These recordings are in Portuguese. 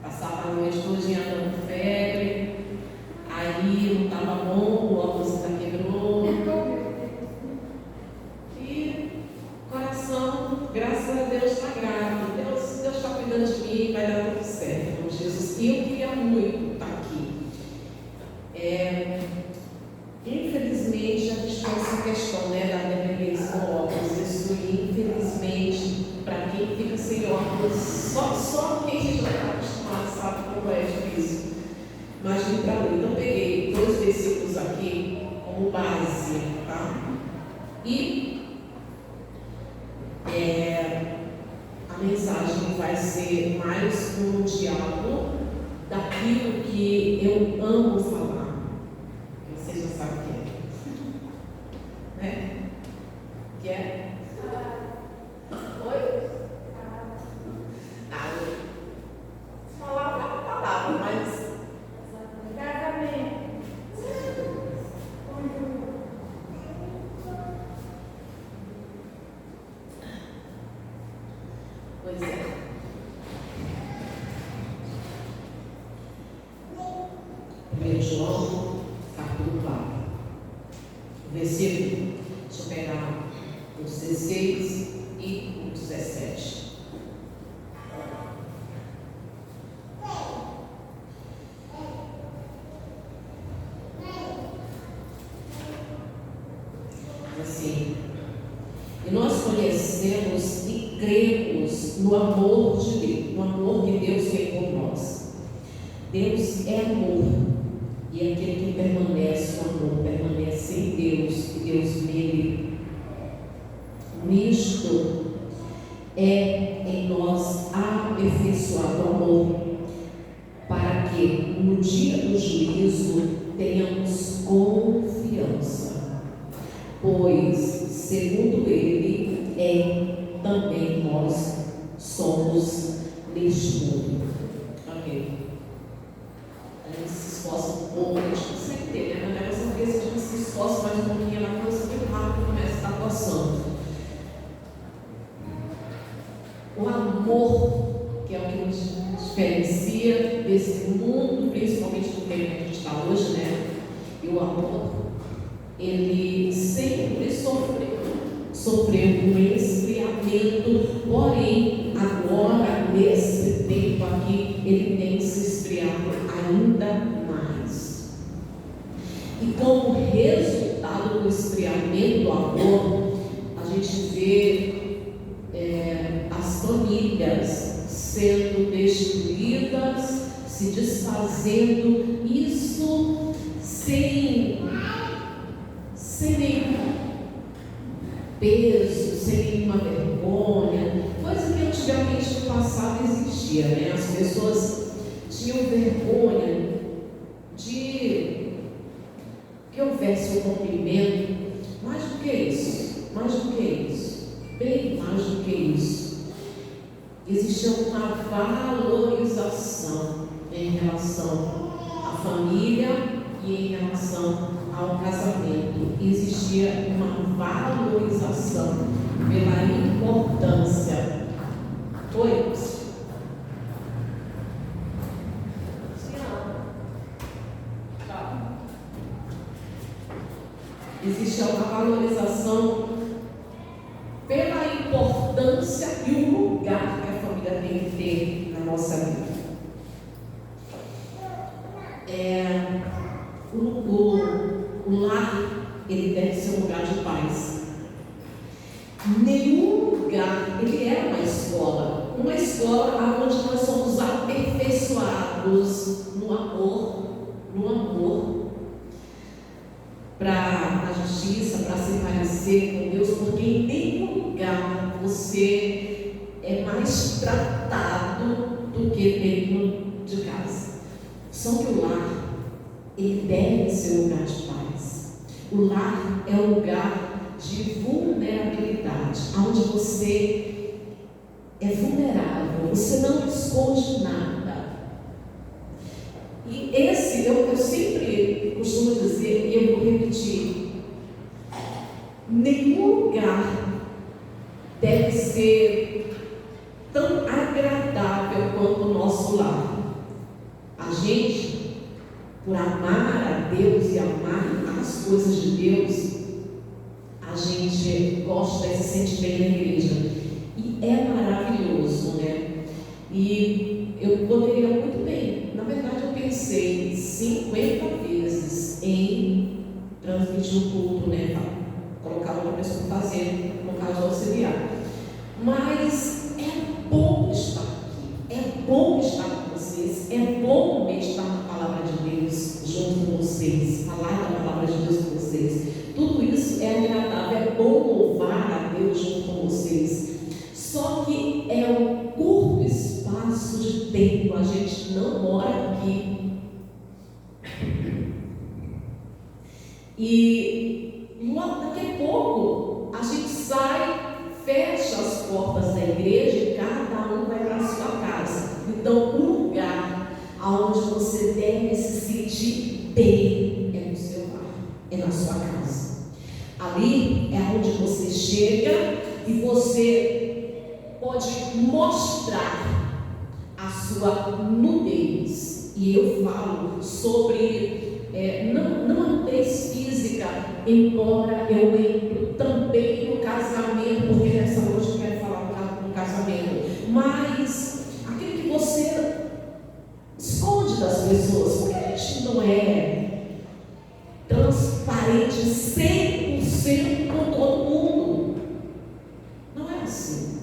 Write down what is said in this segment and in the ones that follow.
Passava a noite todinha dando febre, aí não estava bom, o óculos ainda quebrou. E o coração, graças a Deus, está grave. Deus está cuidando de mim, vai dar tudo certo, com Jesus. E eu queria muito estar aqui. Infelizmente, a gente tem essa questão, né, da dependência do óculos. Isso, infelizmente, para quem fica sem óculos, só quem já está acostumado sabe como é difícil. Imagine para ler. Então, peguei 2 versículos aqui como base, tá? E a mensagem vai ser mais um diálogo daquilo que eu amo falar. Vocês já sabem o que é, né? Que é? Oi? Nada. Falava a palavra, mas casamento. Pois é. 1 João, capítulo 4, versículo, deixa eu pegar o 16 e o 17. Assim, e nós conhecemos e cremos no amor de Deus, no amor que Deus tem por nós. Deus é amor, e aquele que permanece no amor, permanece em Deus, e Deus nele. Nisto é em nós aperfeiçoado o amor, para que no dia do juízo tenhamos confiança, pois, segundo ele, também nós somos neste mundo. Ok. A gente se esforça um pouco, a gente consegue ter, né? Mas às vezes a gente se esforça mais um pouquinho, ela coisa muito rápido começa a estar passando. O amor, que é o que nos diferencia desse mundo, principalmente do tempo que a gente está hoje, né? E o amor, ele sempre sofreu um esfriamento, porém, agora, nesse tempo aqui, ele tem se esfriado ainda mais. E como resultado do esfriamento do amor, a gente vê as famílias sendo destruídas, se desfazendo, isso sem nenhum peso, sem nenhuma vergonha, coisa que antigamente no passado existia, né? As pessoas tinham vergonha de que houvesse um rompimento. Mais do que isso, bem mais do que isso, existia uma valorização em relação à família e em relação ao casamento. Existia uma valorização pela importância. Oi? Existe uma valorização pela importância e o lugar que a família tem que ter na nossa vida. O lar, ele deve ser um lugar de paz. Nenhum lugar, ele é uma escola onde nós somos aperfeiçoados no amor, para a justiça, para se parecer com Deus, porque em nenhum lugar você é mais tratado do que dentro de casa. Só que o lar, ele deve ser um lugar de paz. O lar é um lugar de vulnerabilidade, onde você é vulnerável, você não esconde nada. E esse, eu sempre costumo dizer, e eu vou repetir, nenhum lugar deve ser tão agradável quanto o nosso lar. por amar a Deus e amar as coisas de Deus, a gente gosta e se sente bem na igreja. E é maravilhoso, né? E eu poderia muito bem, na verdade eu pensei 50 vezes em transmitir o culto, né? Colocar outra pessoa para fazer, no caso auxiliar. Mas é bom estar aqui, é bom estar com vocês, é bom meditar na palavra de Deus junto com vocês, falar da palavra de Deus com vocês. Tudo isso é agradável, é bom louvar a Deus junto com vocês. Só que é um curto espaço de tempo, a gente não mora aqui. E logo daqui a pouco a gente sai, fecha as portas da igreja e cada um vai para a sua casa. Então, um lugar onde você deve se sentir bem é no seu lar, é na sua casa. Ali é onde você chega e você pode mostrar a sua nudez. E eu falo sobre não a nudez física, embora eu entro também no casamento, porque nessa noite eu quero falar do casamento, mas aquilo que você esconde das pessoas, porque a gente não é transparente 100% com todo mundo. Não é assim.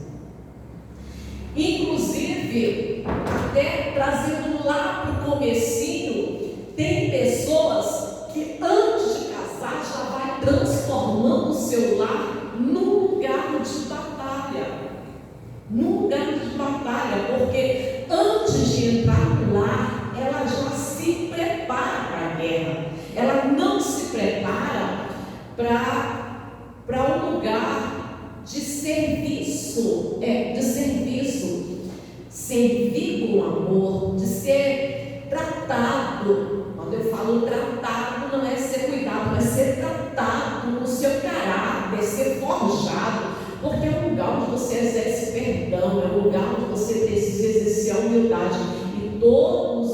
Inclusive, até trazendo lá para o comecinho, tem pessoas que antes de casar já vai transformando o seu lar num lugar de batalha. Num lugar de batalha, porque antes de entrar no lar, ela já se prepara para a guerra. Ela não se prepara para um lugar de serviço, servir com amor, de ser tratado. Quando eu falo tratado, não é ser cuidado, mas ser tratado no seu caráter, ser forjado, porque é um lugar onde você exerce perdão, é um lugar onde você precisa exercer a humildade. E todos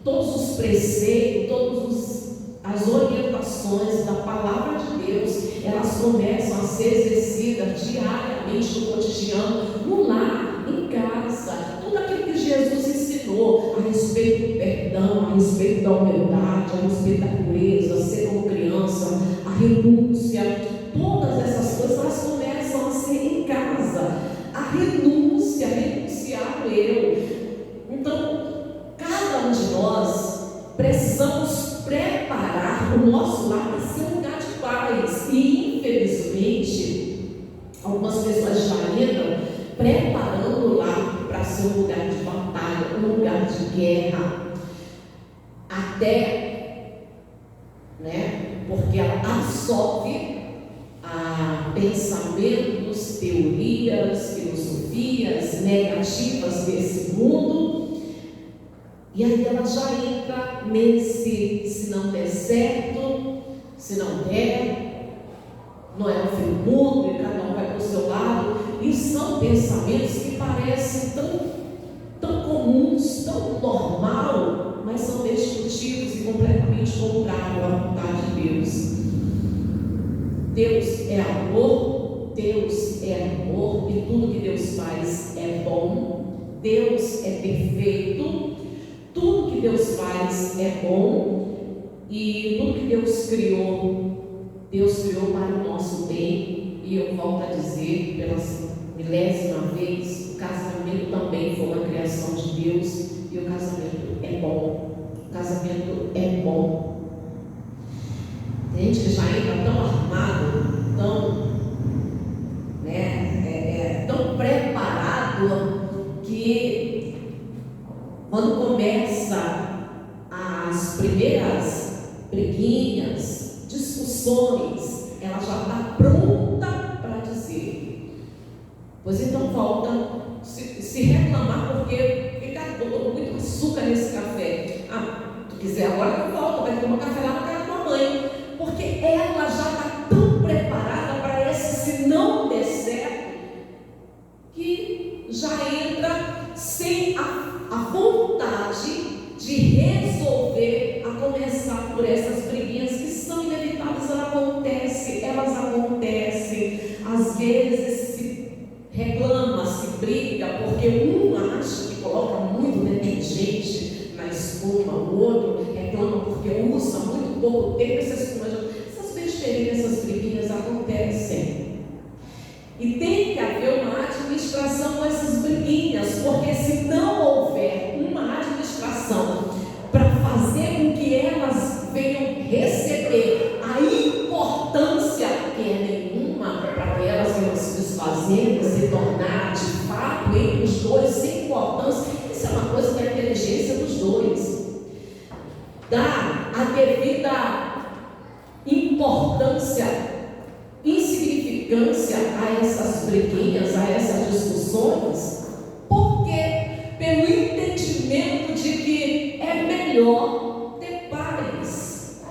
os preceitos, as orientações da palavra de Deus, elas começam a ser exercidas diariamente no cotidiano, no lar, em casa. Tudo aquilo que Jesus ensinou a respeito do perdão, a respeito da humildade, a respeito da pureza, ser como criança, a renúncia, todas essas coisas elas começam a ser em casa. A renúncia, renunciar ao eu. Então, cada um de nós precisamos preparar o nosso lar para ser um lugar de paz. E infelizmente algumas pessoas já entram preparando o lar para ser um lugar de batalha, um lugar de guerra, até, porque ela absorve pensamentos, teorias, filosofias negativas desse mundo. E aí ela já entra nesse, se não der certo, se não der, não é um fim do mundo, e cada um vai para o seu lado. E são pensamentos que parecem tão comuns, tão normal, mas são destrutivos e completamente contrários à vontade de Deus. Deus é amor, e tudo que Deus faz é bom. Deus é perfeito. Tudo que Deus faz é bom, e tudo que Deus criou para o nosso bem. E eu volto a dizer pela milésima vez, o casamento também foi uma criação de Deus, e o casamento é bom. O casamento é bom. Tem gente que já entra tão armado, tão preparado, que quando começa as primeiras briguinhas, discussões, ela já está pronta para dizer: pois então volta, se reclamar porque botou muito açúcar nesse café. Tu quiser agora, tu volta, vai tomar café lá na casa da tua mãe, porque ela já está tão preparada para esse se não der certo, que já entra sem a vontade de resolver A começar por essas briguinhas que são inevitáveis, elas acontecem. Às vezes se reclama, se briga, porque um acha que coloca muito detergente na espuma, o outro reclama porque usa muito pouco tempo. Essas besteirinhas, essas briguinhas acontecem. E tem que haver uma administração com essas briguinhas, porque se não houver uma administração para fazer com que elas venham receber a importância que é nenhuma, para que elas venham se desfazer, se tornar de fato entre os dois sem importância, isso é uma coisa da inteligência dos dois. Dá a devida importância, insignificância a essas briguinhas, a essas discussões, porque pelo entendimento de que é melhor ter paz,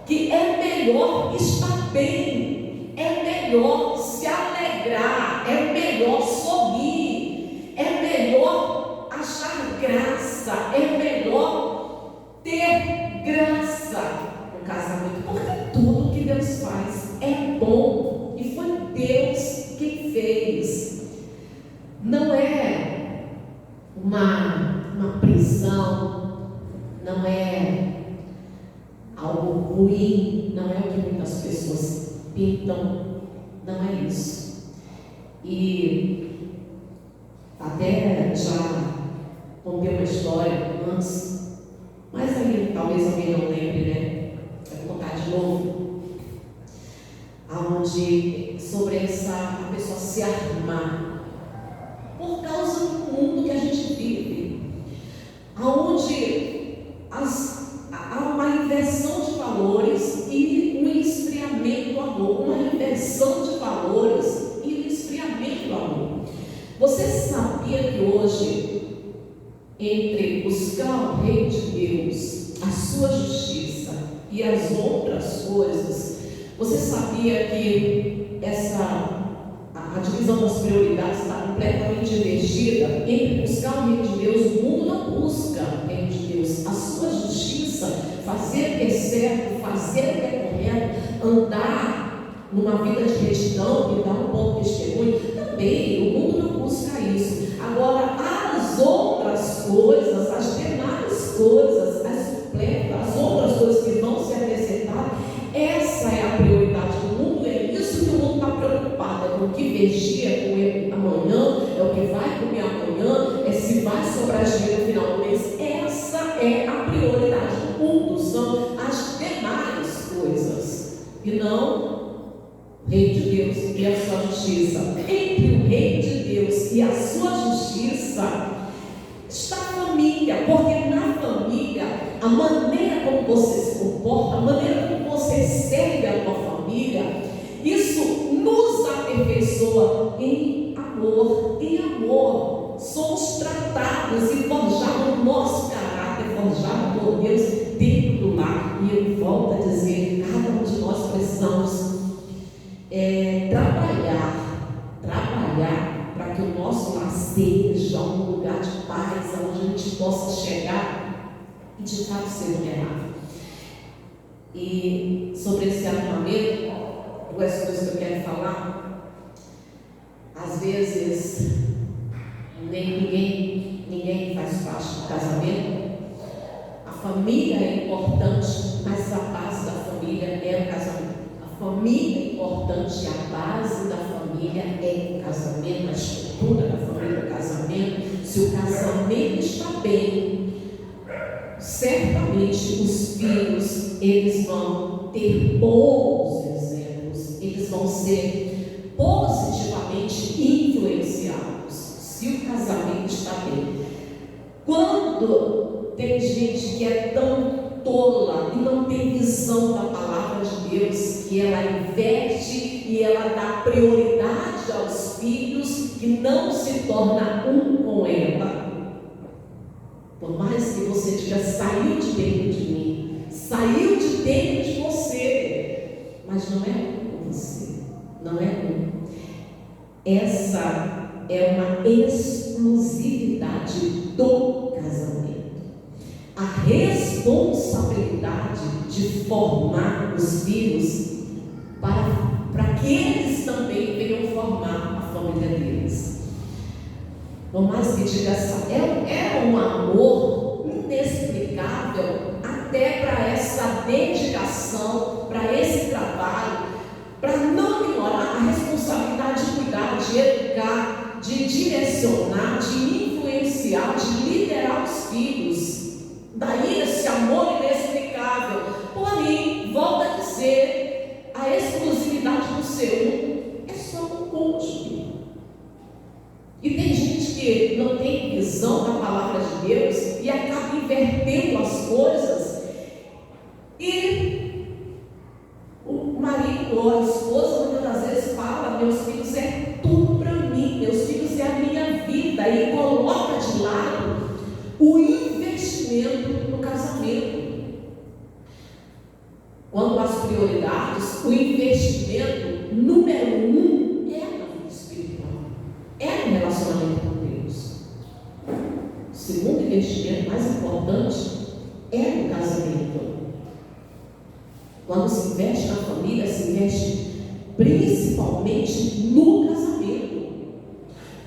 que é melhor estar bem, é melhor se alegrar, é melhor sorrir, é melhor achar graça, é melhor ter graça no casamento, porque tudo que Deus faz é bom e foi Deus quem fez. Não é uma prisão, não é algo ruim, não é o que muitas pessoas pintam, não é isso. E até já contei uma história antes, mas aí talvez alguém não lembre, né? Vou contar de novo. Aonde sobre a pessoa se armar por causa do mundo que a gente vive, aonde há uma inversão de valores e um esfriamento do amor, uma inversão de valores e um esfriamento do amor. Você sabia que hoje, entre buscar o reino de Deus, a sua justiça e as outras coisas, você sabia que a divisão das prioridades está completamente invertida? Entre buscar o reino de Deus, o mundo não busca o reino de Deus, a sua justiça, fazer o que é certo, fazer o que é correto, andar numa vida de retidão e dar um bom testemunho, também o mundo não busca isso. Agora, as outras coisas, as demais coisas, as supletas, as outras coisas que vão se acrescentar, essa é a prioridade do mundo, é isso que o mundo está preocupado, é com o que vigia comer amanhã, é o que vai comer amanhã, é se vai sobrar dinheiro no final do mês. Essa é a prioridade do mundo, são as demais coisas, e não o reino de Deus e a sua justiça. Entre o reino de Deus e a sua justiça está a família, porque na família, a maneira como você se comporta, a maneira como você serve a tua família, isso nos aperfeiçoa em amor. Em amor, somos tratados e forjados o nosso caráter, forjado por Deus dentro do lar. E ele volta a dizer: cada um de nós precisamos trabalhar para que o nosso lar seja um lugar de paz, onde a gente possa chegar e de fato ser vulnerável. E sobre esse armamento, duas coisas que eu quero falar. Às vezes ninguém faz parte do casamento. A família é importante, mas a base da família é o casamento. A família é importante, a base da família é o casamento, a estrutura da família é o casamento. Se o casamento está bem, certamente os filhos, eles vão ter bons exemplos, eles vão ser positivamente influenciados, se o casamento está bem. Quando tem gente que é tão tola e não tem visão da palavra de Deus, que ela inverte e ela dá prioridade aos filhos, que não se torna um com ela. Por mais que você diga: saiu de dentro de mim, saiu de dentro de você, mas não é um com você, não é um. Essa é uma exclusividade do casamento. A responsabilidade responsabilidade de formar os filhos para que eles também venham formar a família deles. Por mais que diga, é um amor inexplicável até para essa dedicação, para esse trabalho, para não ignorar a responsabilidade de cuidar, de educar, de direcionar, de influenciar, de liderar os filhos. Daí esse amor inexplicável. Porém, volta a dizer, a exclusividade do ser é só um cônjuge. E tem gente que não tem visão da palavra de Deus e acaba invertendo as coisas. E o marido ou a esposa muitas das vezes fala: meus filhos é tudo para mim, meus filhos é a minha vida, e coloca de lado o investimento no casamento. Quando as prioridades, o investimento número 1 é na vida espiritual, é no relacionamento com Deus. O segundo investimento mais importante é no casamento. Quando se investe na família, se investe principalmente no casamento.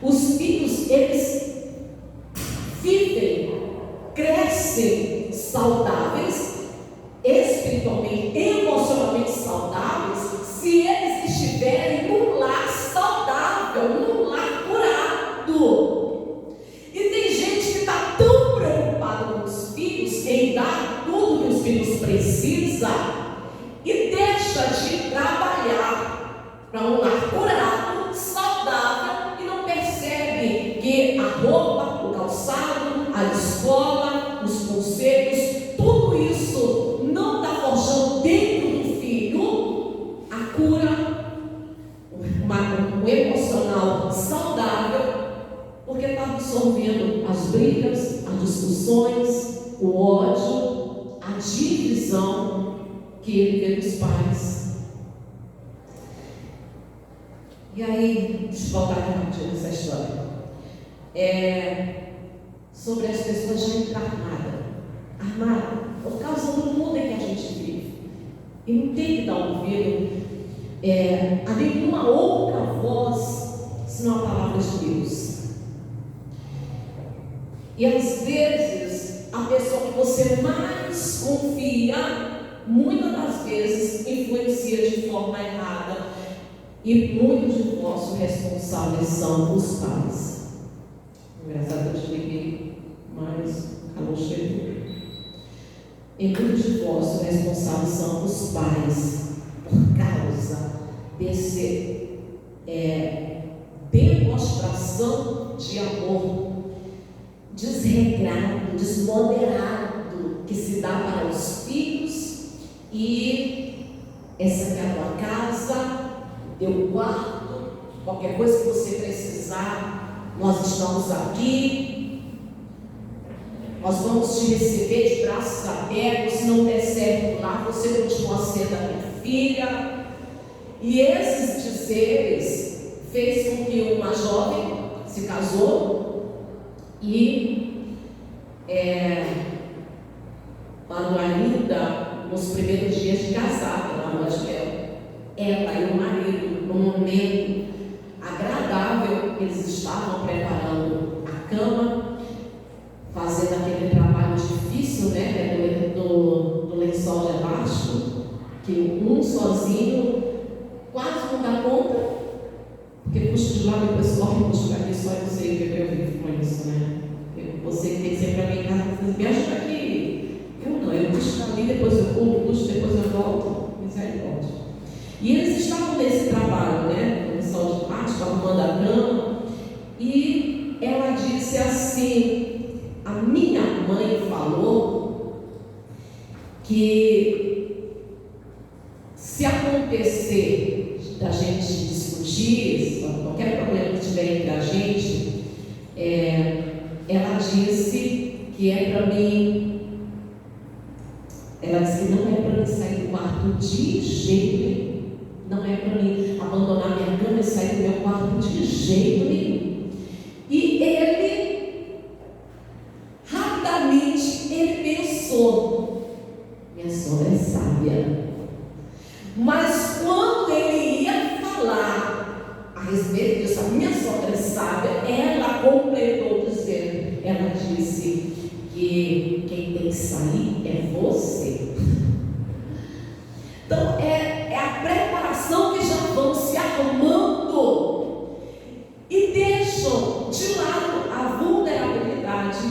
Os filhos, eles vivem, crescem saudáveis, espiritualmente, emocionalmente saudáveis, se eles estiverem num lar saudável, num lar curado. E tem gente que está tão preocupada com os filhos, em dar tudo que os filhos precisam, e deixa de trabalhar para um lar curado, saudável, e não percebe que a roupa, o calçado, a escola, os conselhos, tudo isso não está forjando dentro do filho a cura, um emocional saudável, porque está absorvendo as brigas, as discussões, o ódio, a divisão que ele vê dos pais. E aí, deixa eu voltar aqui rapidinho nessa história. Sobre as pessoas já armadas, por causa do mundo em que a gente vive. E não tem que dar ouvido a nenhuma outra voz, senão a palavra de Deus. E às vezes, a pessoa que você mais confia, muitas das vezes influencia de forma errada, e muitos divórcios responsáveis são os pais. Engraçado, eu desliguei, mas acabou chegando. E muitos divórcios responsáveis são os pais, por causa desse demonstração de amor desregrado, desmoderado que se dá para os filhos. E essa é a tua casa, teu quarto, qualquer coisa que você precisar, nós estamos aqui, nós vamos te receber de braços abertos. Se não der certo lá, você continua sendo a minha filha. E esses dizeres fez com que uma jovem se casou e quando ainda nos primeiros dias de casada, na lua de mel, ela e o marido, num momento agradável, eles estavam preparando a cama, fazendo aquele trabalho difícil, né, do lençol de elástico, que um sozinho quase não dá conta, porque puxa de lá, depois corre, puxa aqui, só eu sei o que eu vivo com isso, né? Você que tem que ser para mim em casa, me ajuda aqui. Eu puxo ali, depois eu pulo, puxo, depois eu volto. Misericórdia. E eles estavam nesse trabalho, né? No lençol de plástico, arrumando a cama. E ela disse assim: a minha mãe falou que se acontecer da gente discutir, qualquer problema que tiver entre a gente, ela disse que é para mim. Ela disse que não é para mim sair do quarto de jeito nenhum. Não é para mim abandonar minha cama e sair do meu quarto de jeito nenhum. E ele, rapidamente, ele pensou: que quem tem que sair é você. Então é a preparação que já vão se arrumando e deixam de lado a vulnerabilidade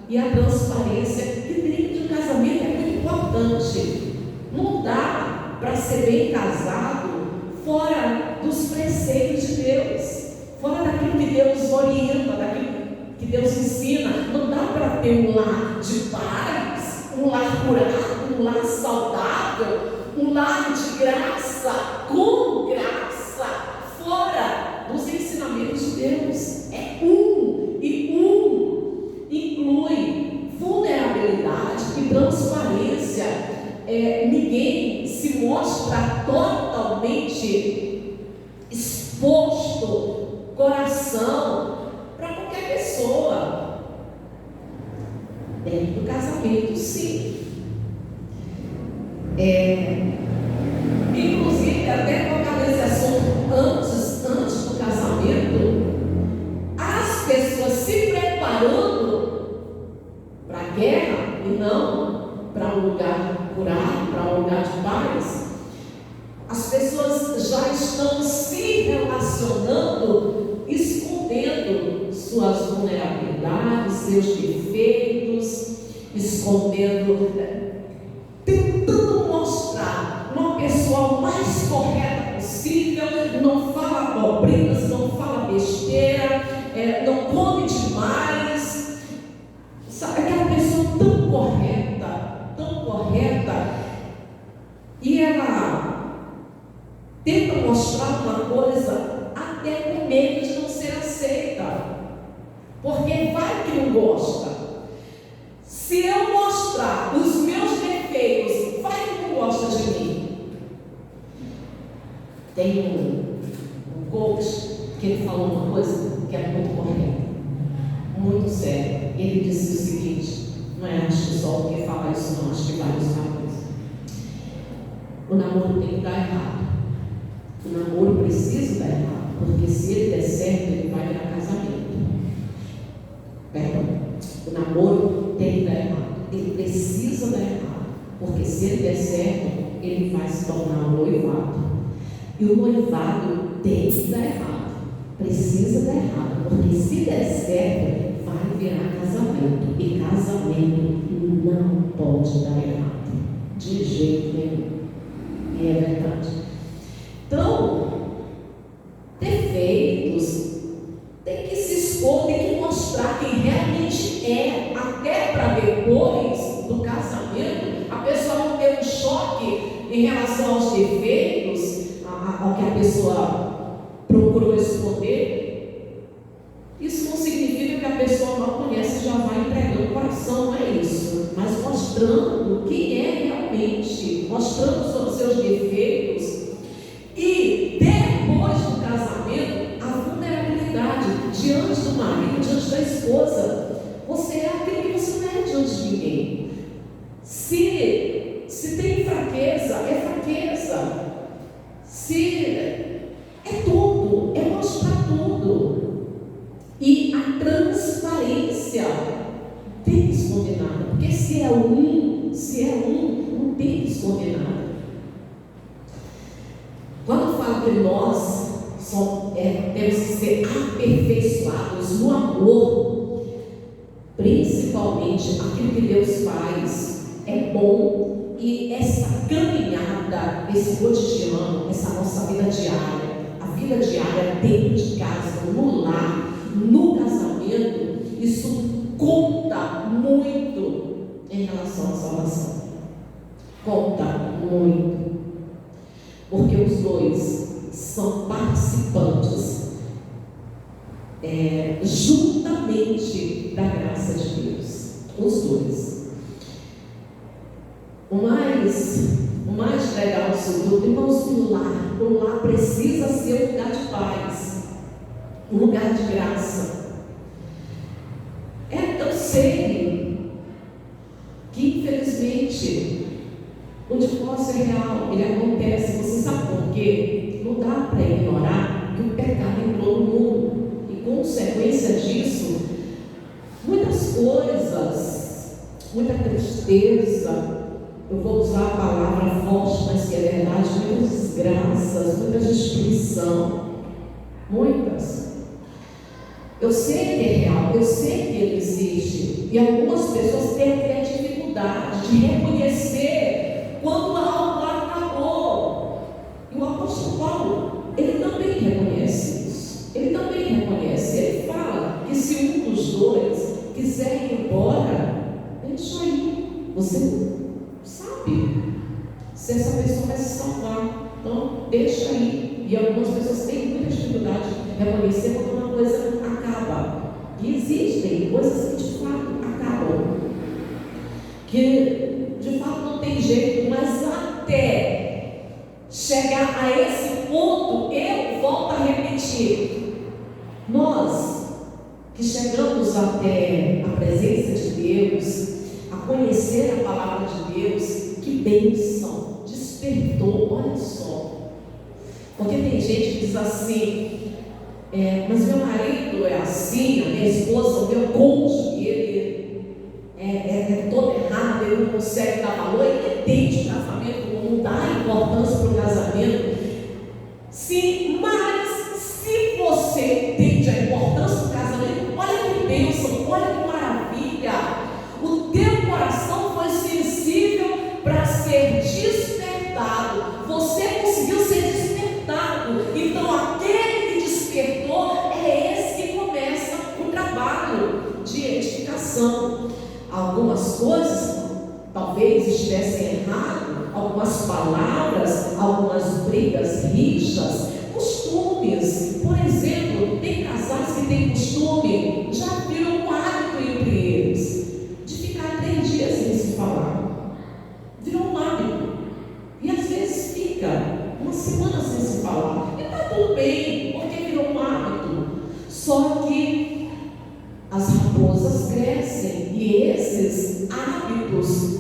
e a transparência, que dentro de um casamento é muito importante. Não dá para ser bem casado fora dos preceitos de Deus, fora daquilo que Deus orienta, daquilo que Deus ensina. Não dá para ter um lar de paz, um lar curado, um lar saudável, um lar de graça, com graça, fora dos ensinamentos de Deus. É e inclui vulnerabilidade e transparência. Ninguém se mostra totalmente exposto, coração, para qualquer pessoa. Dentro do casamento, sim. Inclusive, até tocar nesse assunto antes do casamento, as pessoas se preparando para a guerra e não para um lugar curado, para um lugar de paz. As pessoas já estão se relacionando, escondendo suas vulnerabilidades, seus defeitos, tentando mostrar uma pessoa mais correta possível, não fala abobrinhas, não fala besteira, não come demais. Sabe, aquela pessoa tão correta, e ela tenta mostrar uma coisa até com medo de não ser aceita, porque vai que não gosta. Se eu mostrar os meus defeitos, vai que não gosta de mim. Tem um coach que ele falou uma coisa que é muito correta, muito séria. Ele disse o seguinte: não é acho que só porque fala isso, não, acho que vários falam isso. O namoro tem que dar errado. O namoro precisa dar errado, porque se ele der certo, ele vai virar casamento. Perdão. O namoro tem que dar errado. Ele precisa dar errado, porque se ele der certo, ele vai se tornar um noivado. E o noivado tem que dar errado. Precisa dar errado, porque se der certo, vai virar casamento. E casamento não pode dar errado, de jeito nenhum. E é verdade. Então, defeitos, tem que se expor, tem que mostrar quem realmente é, até para depois do casamento a pessoa não ter um choque em relação aos defeitos, ao que a pessoa procurou esconder. Isso não significa que a pessoa não conhece e já vai entregando o coração, não é isso, mas mostrando quem é realmente, mostrando os seus defeitos. E depois do casamento, a vulnerabilidade diante do marido, diante da esposa. Você é aquilo que você não é diante de ninguém. Se tem fraqueza, é fraqueza. Se é tudo, é mostrar tudo. E a transparência tem que esconder nada, porque se é um, não tem que esconder nada. Quando eu falo que nós temos que ser aperfeiçoados no amor, principalmente aquilo que Deus faz é bom, e essa caminhada, esse cotidiano, essa nossa vida diária, a vida diária dentro de casa, no lar, no casamento, isso conta muito em relação à salvação. Conta muito. Porque os dois são participantes juntamente da graça de Deus. Os dois. O mais legal disso tudo, irmãos, o lar precisa ser um lugar de paz, um lugar de graça. Eu sei que infelizmente o divórcio é real, ele acontece. Você sabe por quê? Não dá para ignorar que o pecado entrou no mundo, e consequência disso, muitas coisas tristeza, eu vou usar a palavra forte, mas que é verdade, muitas desgraças, muita destruição, muitas. Eu sei que é real, eu sei que ele existe, e algumas pessoas têm até dificuldade de reconhecer quando algo acabou. E o apóstolo Paulo, ele também reconhece isso, ele fala que se um dos dois quiser ir embora, deixa aí, você sabe se essa pessoa vai se salvar, então deixa aí. E algumas pessoas têm muita dificuldade de reconhecer quando uma coisa acaba, e existem coisas que de fato acabam, que de fato não tem jeito, mas até chegar a esse ponto, eu volto a repetir, nós que chegamos até a presença de Deus, a conhecer a palavra de Deus, que bênção, despertou, olha só. Porque tem gente que diz assim, mas meu marido é assim, a minha esposa, o meu cônjuge, ele é todo errado, ele não consegue dar valor, ele entende o casamento, não dá importância para o casamento. Sim, mas se você entende a importância do casamento, olha que bênção, olha que maravilha. O teu coração foi sensível para ser despertado. Você conseguiu ser despertado. Então aquele que despertou é esse que começa o trabalho de edificação. Algumas coisas talvez estivessem errado, algumas palavras, algumas brigas, rixas, costumes. Por exemplo, tem casais que têm costume, já virou um hábito entre eles, de ficar 3 dias sem se falar. Virou um hábito. E às vezes fica uma semana sem se falar. E está tudo bem, porque virou um hábito. Só que as raposas crescem e esses hábitos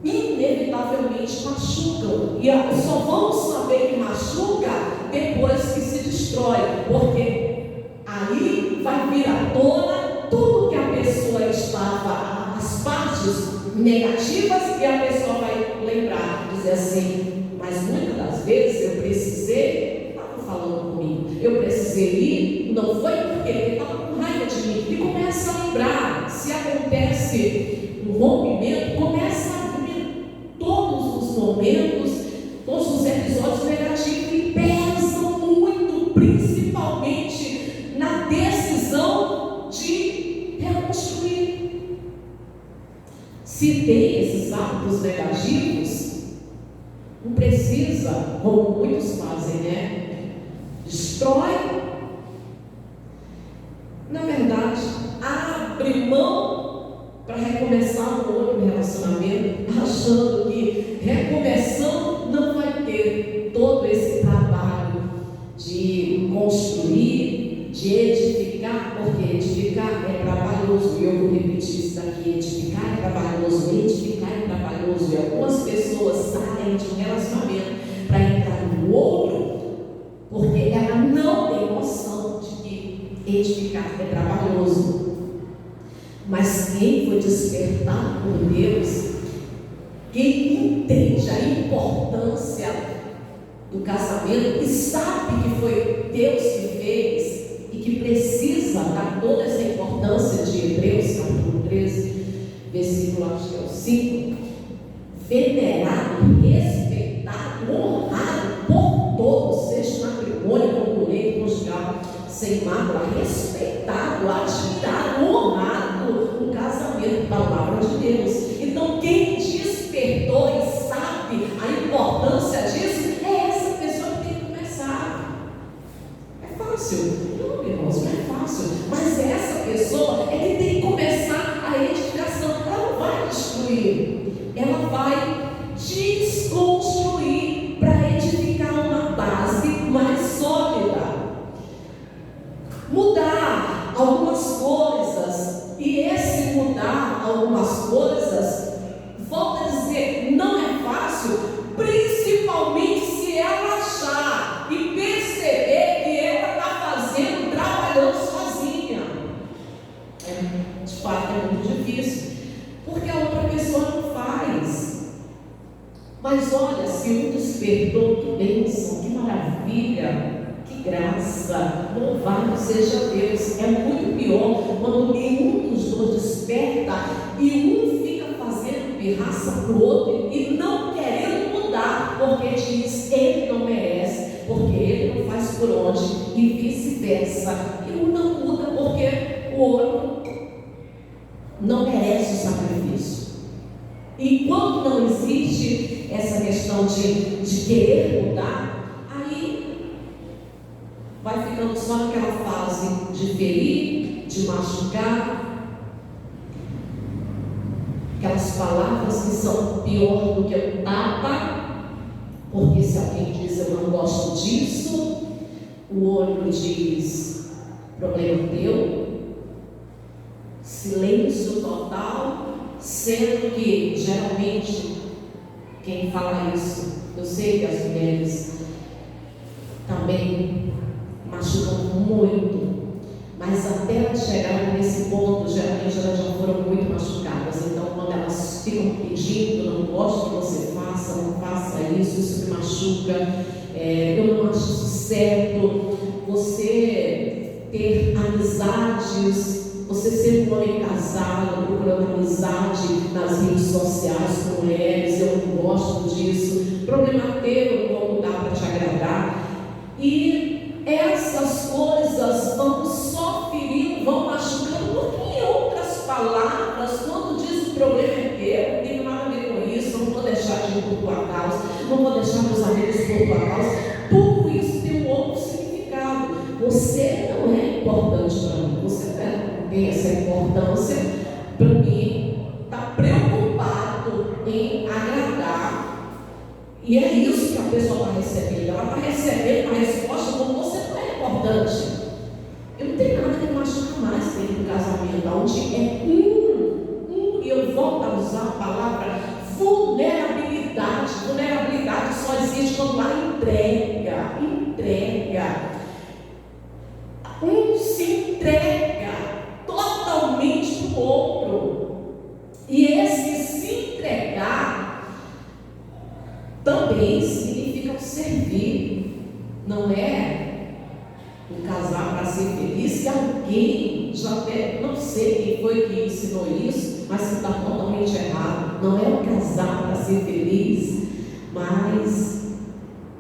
inevitavelmente machucam. E só vamos saber que machuca depois que se destrói, porque aí vai vir à tona tudo que a pessoa estava, as partes negativas, e a pessoa vai lembrar, dizer assim, mas muitas das vezes eu precisei, estava falando comigo, eu precisei ir, não foi porque ele estava com raiva de mim, e começa a lembrar, se acontece um rompimento, começa a vir todos os momentos, todos os episódios negativos que pesam muito, principalmente na decisão de reconstruir. Se tem esses hábitos negativos, não precisa, como muitos fazem, destrói, na verdade, abre mão para recomeçar um outro relacionamento, achando que recomeçando não vai ter todo esse trabalho de construir, de edificar, porque edificar é trabalhoso, e eu vou repetir isso daqui, edificar é trabalhoso, e algumas pessoas saem de um relacionamento para entrar no outro, porque ela não tem noção de que edificar é trabalhoso. Mas quem foi despertado por Deus, quem entende a importância do casamento e sabe que foi Deus que fez e que precisa dar toda essa importância de Hebreus capítulo 13, versículo acho que é o 5, venerado, respeitado, honrado por todos, seja matrimônio, como lei conjugal, sem mácula, respeitado, admirado, honrado, o casamento, palavra de Deus. Então quem despertou e sabe a importância disso, é essa pessoa que tem que começar. É fácil? Não, irmãos, não é fácil, mas essa pessoa é que tem que começar a edificação. Ela não vai destruir, ela vai desconstruir para edificar uma base mais sólida. Mudar algumas coisas, e esse mudar algumas coisas, volto a dizer, não é fácil, principalmente se ela achar e perceber que ela está fazendo, trabalhando sozinha. De fato é muito difícil, porque a outra pessoa não faz. Mas olha, se um despertou, que bênção, que maravilha, que graça, louvado seja Deus. É muito pior quando nenhum dos dois desperta e um fica fazendo pirraça para o outro e não querendo mudar, porque diz, ele não merece, porque ele não faz por onde, e vice-versa. E um não muda porque o outro não merece o sacrifício. Enquanto não existe essa questão de querer mudar, aí vai ficando só naquela fase de ferir, de machucar, aquelas palavras que são pior do que o tapa, porque se alguém diz eu não gosto disso, o olho diz problema teu, silêncio total. Sendo que, geralmente, quem fala isso, eu sei que as mulheres também machucam muito, mas até elas chegarem nesse ponto, geralmente elas já foram muito machucadas. Então, quando elas ficam pedindo, não gosto que você faça, não faça isso, isso me machuca, eu não acho isso certo. Você ter amizades, você ser um homem casado, procurando amizade nas redes sociais com mulheres, eu não gosto disso, problema teu, eu não vou mudar para te agradar. E essas coisas vão só ferindo, vão machucando, porque em outras palavras, quando diz o problema é teu, não tenho nada a ver com isso, eu não vou deixar de ir por tua causa, não vou deixar meus amigos por tua causa, tudo isso tem um outro significado. Você não é importante para mim, você tem essa importância para mim, está preocupado em agradar, e é isso que a pessoa está recebendo. Ela está recebendo uma resposta como você não é importante. Eu não tenho nada que machucar mais dentro do casamento, onde é e eu volto a usar a palavra vulnerabilidade. Vulnerabilidade só existe quando há entrega. Um se entrega totalmente para o outro, e esse se entregar também significa servir. Não é um casar para ser feliz, que alguém já até, não sei quem foi que ensinou isso, mas que está totalmente errado. Não é um casar para ser feliz, mas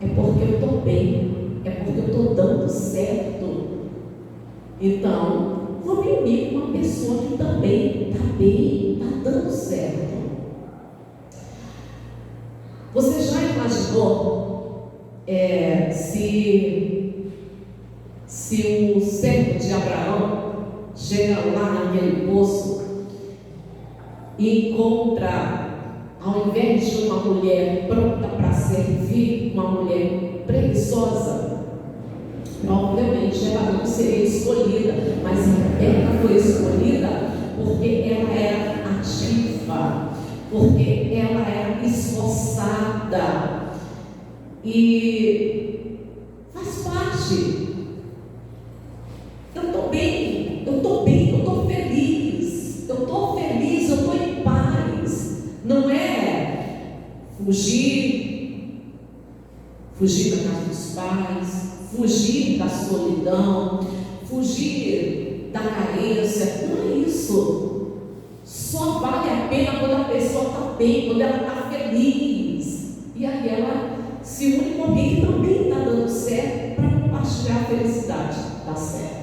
é porque eu estou bem, é porque eu estou dando certo. Então, vou me unir com uma pessoa que também está bem, está dando certo. Você já imaginou se o servo de Abraão chega lá naquele poço e encontra, ao invés de uma mulher pronta para servir, uma mulher preguiçosa? Provavelmente ela não seria escolhida, mas ela foi escolhida porque ela era ativa, porque ela era esforçada, e faz parte. Eu estou bem, eu estou feliz, eu estou em paz. Não é fugir da casa dos pais, fugir da solidão, fugir da carência. Não é isso. Só vale a pena quando a pessoa está bem, quando ela está feliz. E aí ela se une com alguém que também está dando certo para compartilhar a felicidade. Dá certo.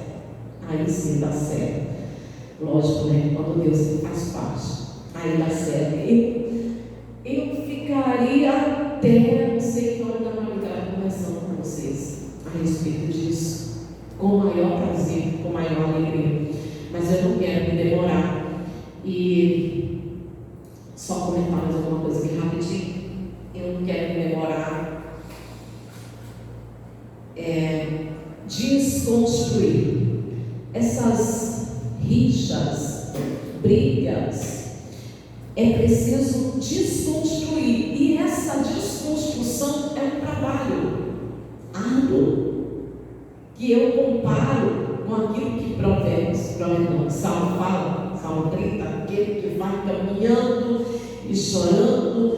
Aí sim dá certo. Lógico, né? Quando Deus faz parte, aí dá certo. Eu ficaria até não sei que hora da madrugada conversando com vocês a respeito disso, com o maior prazer, com a maior alegria, mas eu não quero me demorar. E só comentar mais alguma coisa aqui rapidinho. Eu não quero me demorar. Desconstruir essas rixas, brigas. É preciso desconstruir, e essa desconstrução é um trabalho árduo, que eu comparo com aquilo que Salmo fala, Salmo 30, aquele que vai caminhando e chorando,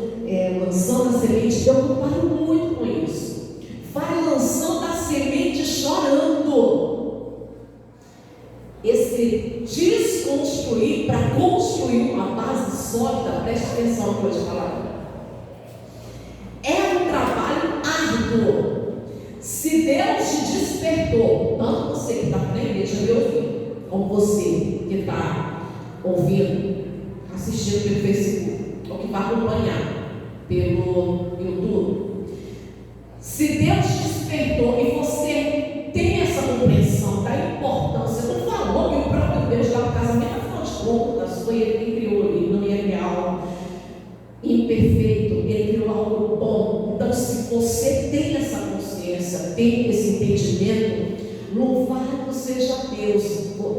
lançando a semente, preocupado muito com isso. Vai lançando a semente chorando. Esse desconstruir para construir uma base sólida, preste atenção no que eu vou te falar. É um trabalho árduo. Se Deus te despertou, tanto você que está na igreja me ouvindo, como você que está ouvindo, assistindo pelo Facebook, ou que vai acompanhar pelo YouTube, se Deus te despertou e você tem essa compreensão da importância do valor que o próprio Deus dá para o casamento, afinal de contas, foi Ele que criou, Ele não ia criar algo imperfeito, Ele criou algo bom. Então, se você tem essa consciência, tem esse entendimento, louvado seja Deus.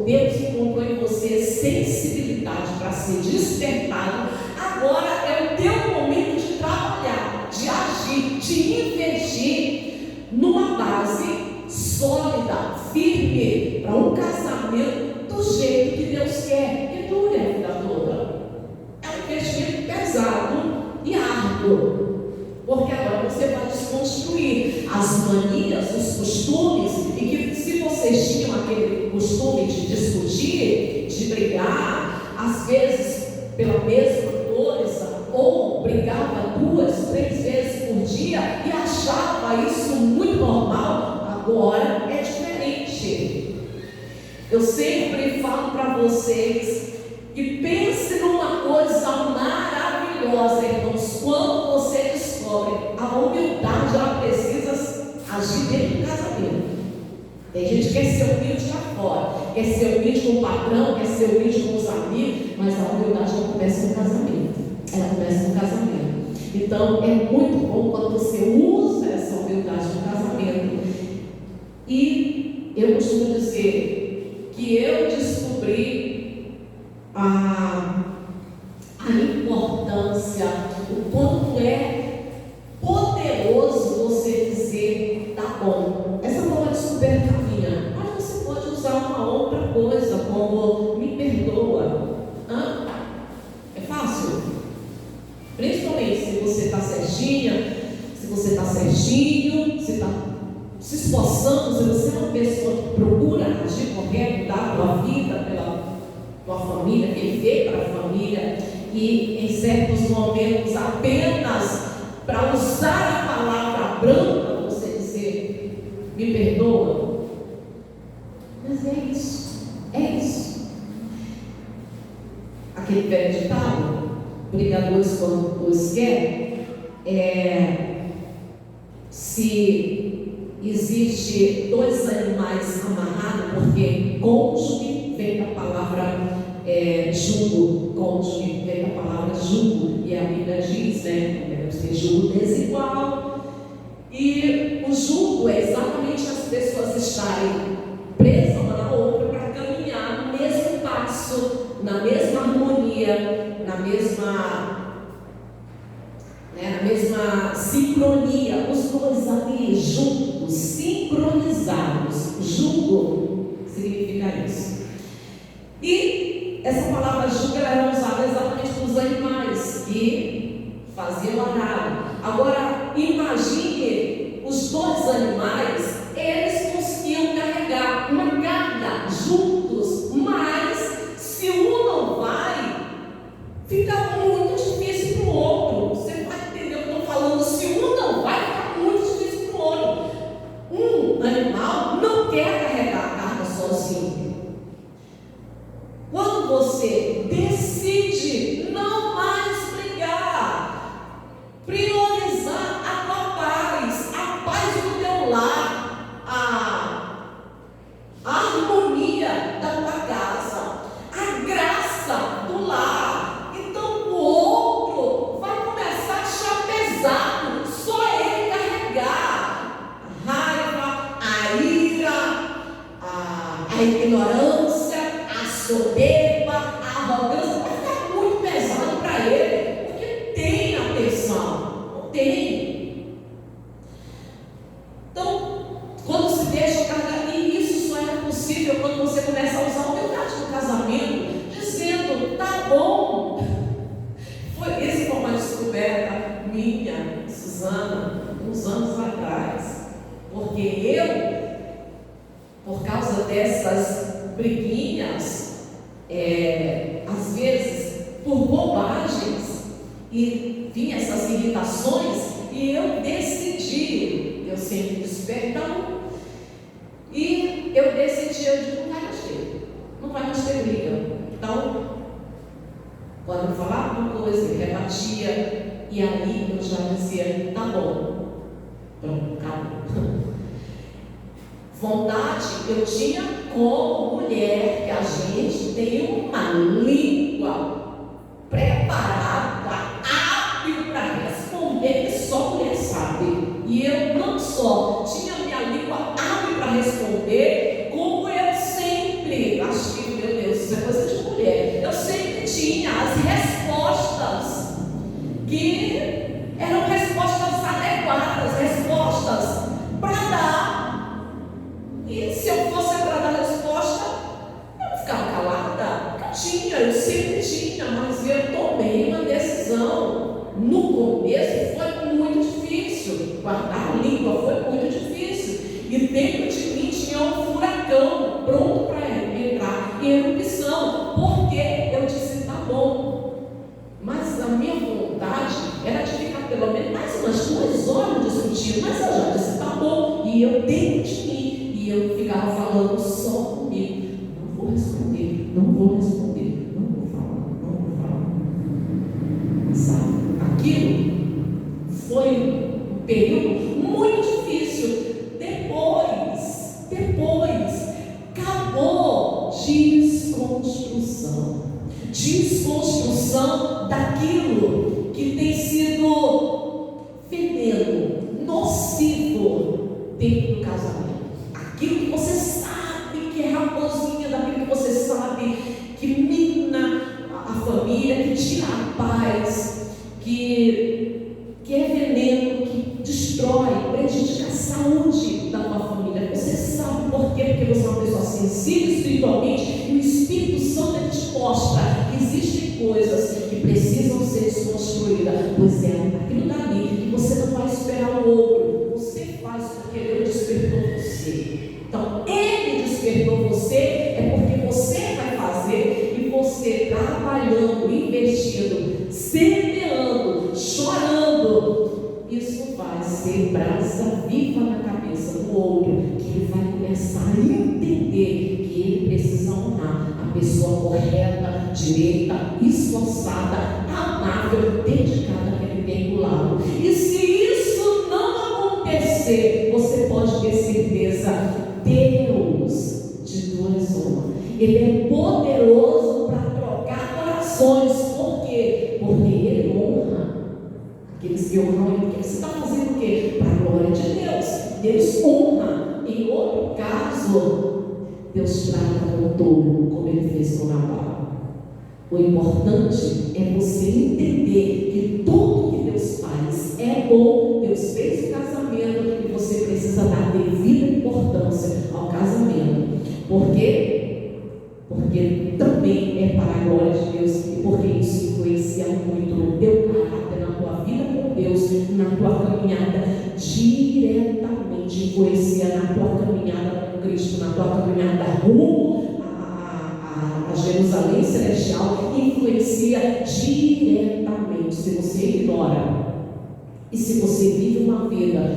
Deus encontrou em você sensibilidade para ser despertado. Agora é o teu momento de trabalhar, de agir, de investir numa base sólida, firme, para um casamento do jeito que Deus quer, que dure a vida toda. É um investimento pesado e árduo, porque agora você vai desconstruir as manias, os costumes, e que se vocês tinham aquele costume de discutir, de brigar, às vezes pela mesma coisa, ou brigava 2, 3 vezes por dia e achava isso muito normal, agora é diferente. Eu sempre falo para vocês que pense numa coisa maravilhosa, irmãos, quando você descobre a humildade, ela precisa agir dentro do casamento. Tem gente que quer ser humilde lá fora, quer ser humilde com o patrão, quer ser humilde com os amigos, mas a humildade não começa no casamento. Ela começa no casamento. Então é muito bom quando você usa essa humildade no casamento. E eu costumo dizer que eu descobri a importância, o quanto é poderoso você dizer tá bom. Essa não é uma descoberta minha, mas você pode usar uma outra coisa, como me perdoa. É fácil? Principalmente se você está certinha, se você está certinho, se está se esforçando, se você é uma pessoa que procura agir correto, dar a tua vida pela tua família, viver para a família, e em certos momentos apenas para usar a palavra branca, você dizer, me perdoa. Mas é isso, é isso. Aquele velho ditado, brigadores quando os quer, se existe 2 animais amarrados, porque cônjuge vem da palavra jugo, cônjuge vem da palavra jugo, e a Bíblia diz, né, devemos ter jugo desigual, e o jugo é exatamente as pessoas estarem presas uma na outra para caminhar no mesmo passo, na mesma harmonia, na mesma sincronia, os dois ali juntos, sincronizados. Jugo significa isso. E essa palavra jugo era usada exatamente para os animais que faziam o arado. Agora, imagine os 2 animais, eles conseguiam carregar uma carga juntos, mas se um não vai, fica muito difícil para o outro. Você vai entender o que eu estou falando. Se um não vai, fica muito difícil para o outro. Um animal não quer carregar a carga sozinho. Quando você decide não mais brigar, priorizar a tua paz do teu lar, a harmonia da tua casa, a graça do lar, então o outro vai começar a achar pesado, só ele carregar a raiva, a ira, a ignorância, a soberba, a arrogância, vai ficar muito pesado para ele, porque tem atenção, não tem. Então, quando se deixa carregar, e isso só é possível quando você começa a usar a humildade no casamento, dizendo, tá bom. Essa foi uma descoberta minha, Suzana, uns anos atrás, porque eu, por causa dessas briguinhas, às vezes por bobagens, e vinha essas irritações, e eu decidi, eu sempre disse perdão, e eu decidi, eu digo, não vai mais ter briga. Então, quando eu falava uma coisa, eu rebatia, e aí eu já dizia, tá bom, pronto, acabou. Vontade eu tinha como mulher, que a gente tem uma língua preparada, hábil para responder, que só mulher sabe. E eu não só tinha minha língua hábil para responder, como eu sempre, acho que, meu Deus, isso é coisa de mulher, eu sempre tinha as respostas que eram respostas adequadas, respostas para dar. E se eu fosse para dar resposta, eu não ficava calada. Eu sempre tinha, mas eu tomei uma decisão. No começo foi muito difícil, guardar a língua foi muito difícil, e dentro de mim tinha um furacão pronto para entrar em erupção, porque eu disse, tá bom, mas a minha vontade era de ficar pelo menos mais umas 2 horas discutindo, mas eu já disse, tá bom, e eu dentro de mim, e eu ficava falando só comigo, não vou responder, não vou falar. Sabe? Aquilo foi um período muito difícil. Depois acabou desconstrução daquilo que tem sido veneno, nocivo dentro do casamento. Aquilo que você sabe que é raposinha, daquilo que você sabe que mina a família, que tira a paz, que é veneno, que destrói, prejudica a saúde da tua família. Você sabe por quê? Porque você é uma pessoa sensível espiritualmente, e o Espírito Santo te mostra que existem coisas que precisam ser desconstruídas. Pois é, aquilo dali que você não vai esperar o outro, você faz porque Ele despertou você. Então, Ele despertou você, é porque você vai fazer, e você trabalhando, investindo, semeando, chorando, isso vai ser brasa viva na cabeça do outro, que ele vai começar a entender que ele precisa honrar a pessoa correta, direita, esforçada, amável, dedicada que ele tem do lado. E se isso não acontecer, você pode ter certeza, Deus de duas uma. Ele é poderoso para trocar corações. Por quê? Porque Ele honra aqueles que honram Ele. Porque você está fazendo o quê? Para a glória de Deus. Deus honra. Em outro caso, Deus trata com touro, como Ele fez com Nabal. O importante é você entender que tudo que Deus faz é bom. Deus fez o casamento e você precisa dar devida importância ao casamento. Por quê? Porque também é para a glória de Deus, e porque isso influencia muito no teu caráter, na tua vida com Deus, na tua caminhada diretamente, influencia na tua caminhada com Cristo, na tua caminhada rumo a Jerusalém Celestial, influencia diretamente. Se você ignora, e se você vive uma vida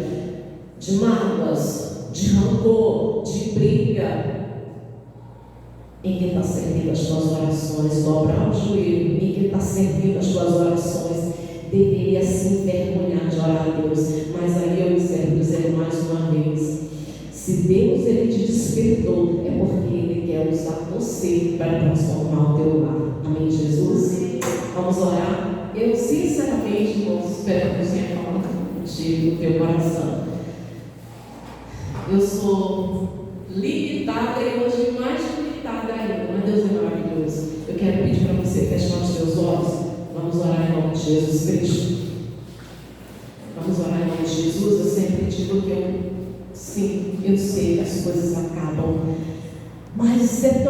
de mágoas, de rancor, de briga, em quem está servindo as tuas orações, dobrar o joelho, em quem está servindo as tuas orações, deveria se envergonhar de orar a Deus. Mas aí eu quero dizer mais uma vez, se Deus Ele te despertou, é porque Ele quer usar você para transformar o teu lar. Amém, Jesus? Vamos orar? Eu sinceramente, irmãos, espero que o Senhor fale contigo no teu coração. Eu sou limitada e hoje mais limitada ainda, mas Deus é maravilhoso. Eu quero pedir para você fechar os teus olhos. Vamos orar em nome de Jesus Cristo. Vamos orar em nome de Jesus. Eu sempre digo que eu sei que as coisas acabam, mas é tão